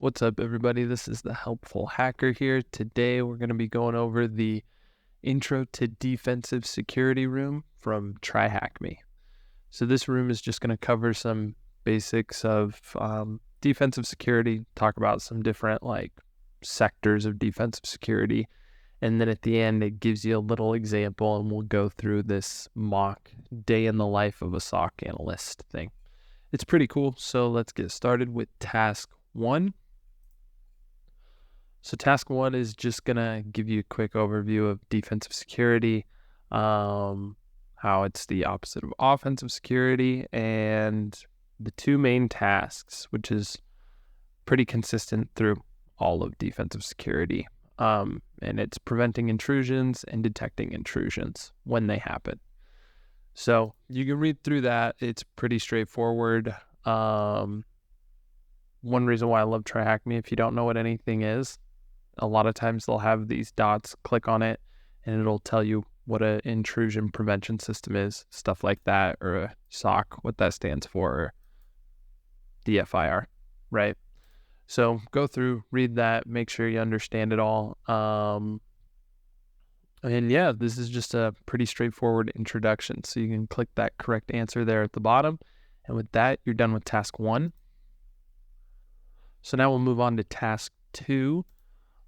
What's up, everybody? This is the Helpful Hacker here. Today, we're going to be going over the Intro to Defensive Security room from TryHackMe. So this room is just going to cover some basics of defensive security, talk about some different sectors of defensive security, and then at the end, it gives you a little example, and we'll go through this mock day in the life of a SOC analyst thing. It's pretty cool, so let's get started with task 1. So task 1 is just going to give you a quick overview of defensive security, how it's the opposite of offensive security, and the two main tasks, which is pretty consistent through all of defensive security. And it's preventing intrusions and detecting intrusions when they happen. So you can read through that. It's pretty straightforward. One reason why I love TryHackMe, if you don't know what anything is, a lot of times they'll have these dots, click on it, and it'll tell you what an intrusion prevention system is, stuff like that, or a SOC, what that stands for, or DFIR, right? So go through, read that, make sure you understand it all. And yeah, this is just a pretty straightforward introduction. So you can click that correct answer there at the bottom. And with that, you're done with task 1. So now we'll move on to task 2,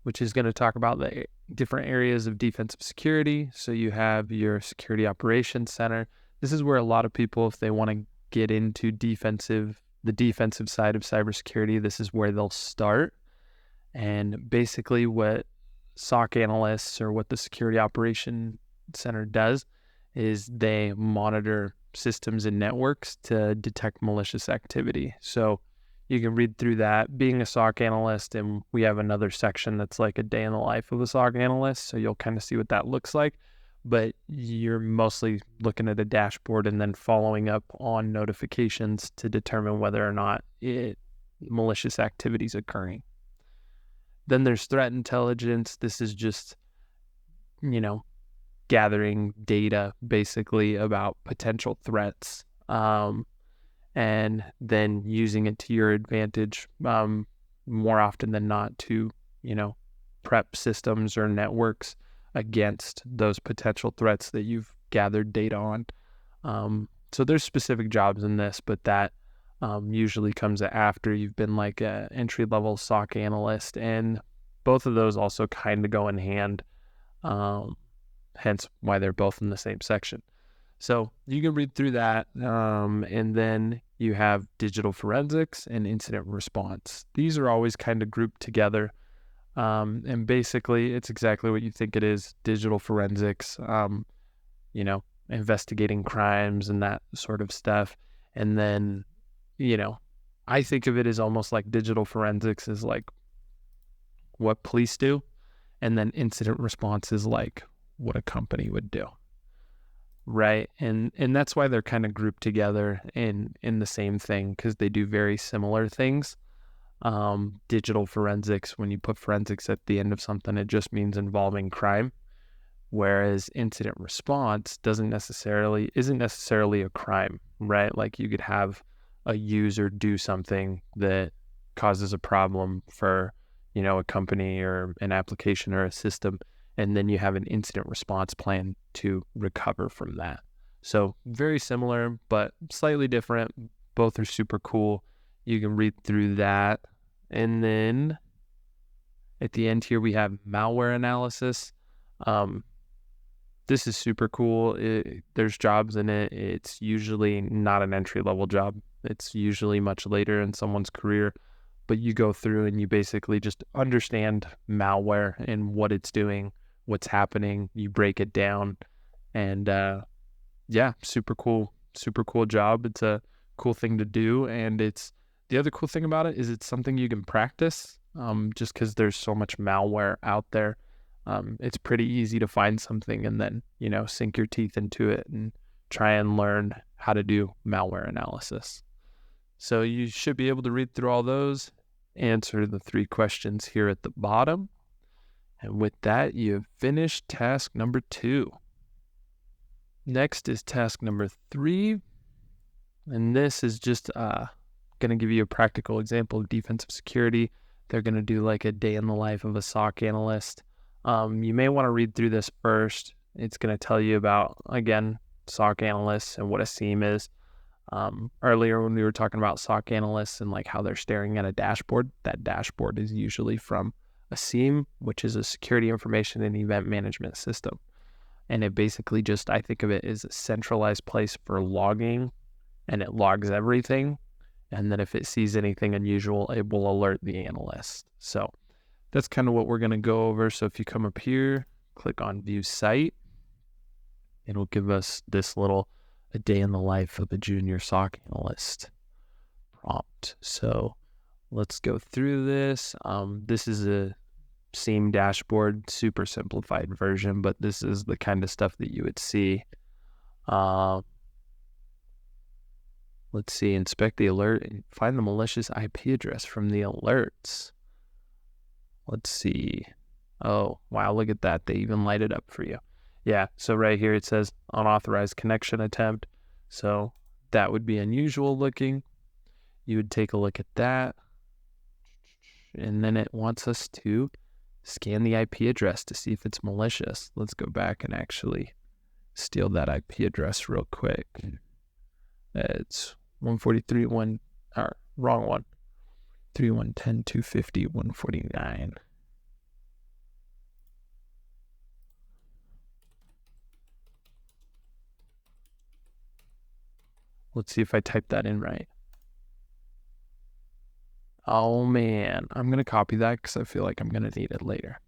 which is going to talk about the different areas of defensive security. So you have your security operations center. This is where a lot of people, if they want to get into the defensive side of cybersecurity, this is where they'll start. And basically what SOC analysts or what the security operation center does is they monitor systems and networks to detect malicious activity. So you can read through that. Being a SOC analyst, and we have another section that's like a day in the life of a SOC analyst, so you'll kind of see what that looks like. But you're mostly looking at a dashboard and then following up on notifications to determine whether or not malicious activity is occurring. Then there's threat intelligence. This is just, gathering data basically about potential threats. And then using it to your advantage more often than not to, prep systems or networks against those potential threats that you've gathered data on. So there's specific jobs in this, but that usually comes after you've been like an entry-level SOC analyst, and both of those also kind of go in hand, hence why they're both in the same section. So you can read through that, and then you have digital forensics and incident response. These are always kind of grouped together, and basically it's exactly what you think it is: digital forensics, investigating crimes and that sort of stuff. And then, I think of it as almost like digital forensics is like what police do, and then incident response is like what a company would do. Right. And that's why they're kind of grouped together in the same thing, because they do very similar things. Digital forensics, when you put forensics at the end of something, it just means involving crime. Whereas incident response isn't necessarily a crime, right? Like you could have a user do something that causes a problem for, a company or an application or a system, and then you have an incident response plan to recover from that. So very similar, but slightly different. Both are super cool. You can read through that. And then at the end here, we have malware analysis. This is super cool. There's jobs in it. It's usually not an entry-level job. It's usually much later in someone's career. But you go through and you basically just understand malware and what it's doing, what's happening. You break it down, and super cool job. It's a cool thing to do, and the other cool thing about it is it's something you can practice. Just because there's so much malware out there, it's pretty easy to find something and then sink your teeth into it and try and learn how to do malware analysis. So you should be able to read through all those, answer the 3 questions here at the bottom. And with that, you've finished task number 2. Next is task number 3. And this is just going to give you a practical example of defensive security. They're going to do like a day in the life of a SOC analyst. You may want to read through this first. It's going to tell you about, again, SOC analysts and what a SIEM is. Earlier when we were talking about SOC analysts and like how they're staring at a dashboard, that dashboard is usually from a SIEM, which is a security information and event management system. And it basically just, I think of it as a centralized place for logging, and it logs everything. And then if it sees anything unusual, it will alert the analyst. So that's kind of what we're going to go over. So if you come up here, click on View Site, it'll give us this little a day in the life of a junior SOC analyst prompt. So let's go through this. This is a SIEM dashboard, super simplified version, but this is the kind of stuff that you would see. Let's see, inspect the alert and find the malicious IP address from the alerts. Let's see. Oh, wow, look at that. They even light it up for you. Yeah, so right here it says unauthorized connection attempt. So that would be unusual looking. You would take a look at that. And then it wants us to scan the IP address to see if it's malicious. Let's go back and actually steal that IP address real quick. It's 143, wrong one. 3110.250.149. Let's see if I type that in right. Oh man, I'm going to copy that because I feel like I'm going to need it later.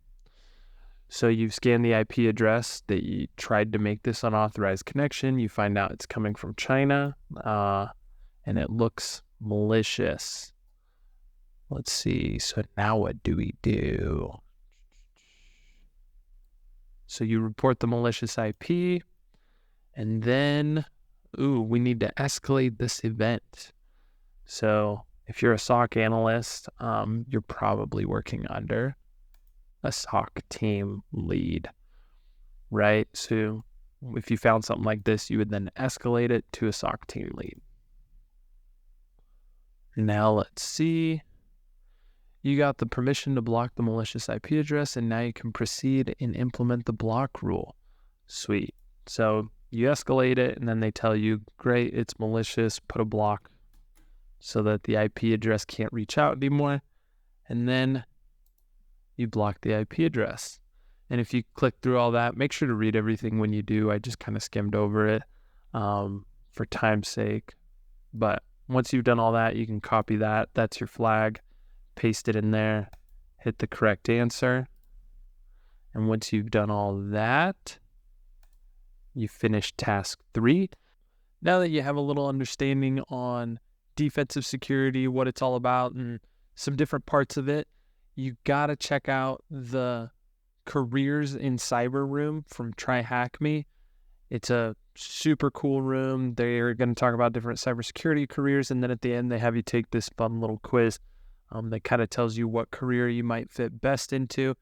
So you've scanned the IP address that you tried to make this unauthorized connection. You find out it's coming from China, and it looks malicious. Let's see. So now what do we do? So you report the malicious IP, and then, we need to escalate this event. So if you're a SOC analyst, you're probably working under a SOC team lead, right? So if you found something like this, you would then escalate it to a SOC team lead. Now let's see. You got the permission to block the malicious IP address, and now you can proceed and implement the block rule. Sweet. So you escalate it, and then they tell you, great, it's malicious, put a block so that the IP address can't reach out anymore. And then you block the IP address. And if you click through all that, make sure to read everything when you do. I just kind of skimmed over it for time's sake. But once you've done all that, you can copy that. That's your flag. Paste it in there. Hit the correct answer. And once you've done all that, you finish task 3. Now that you have a little understanding on defensive security, what it's all about, and some different parts of it, you got to check out the Careers in Cyber room from TryHackMe. It's a super cool room. They're going to talk about different cybersecurity careers, and then at the end, they have you take this fun little quiz that kind of tells you what career you might fit best into.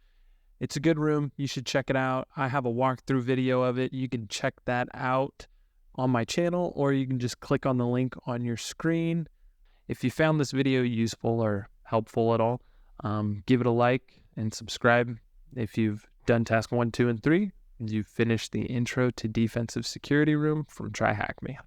It's a good room. You should check it out. I have a walkthrough video of it. You can check that out on my channel, or you can just click on the link on your screen. If you found this video useful or helpful at all, give it a like and subscribe. If you've done task 1, 2, and 3, you've finished the intro to defensive security room from TryHackMe.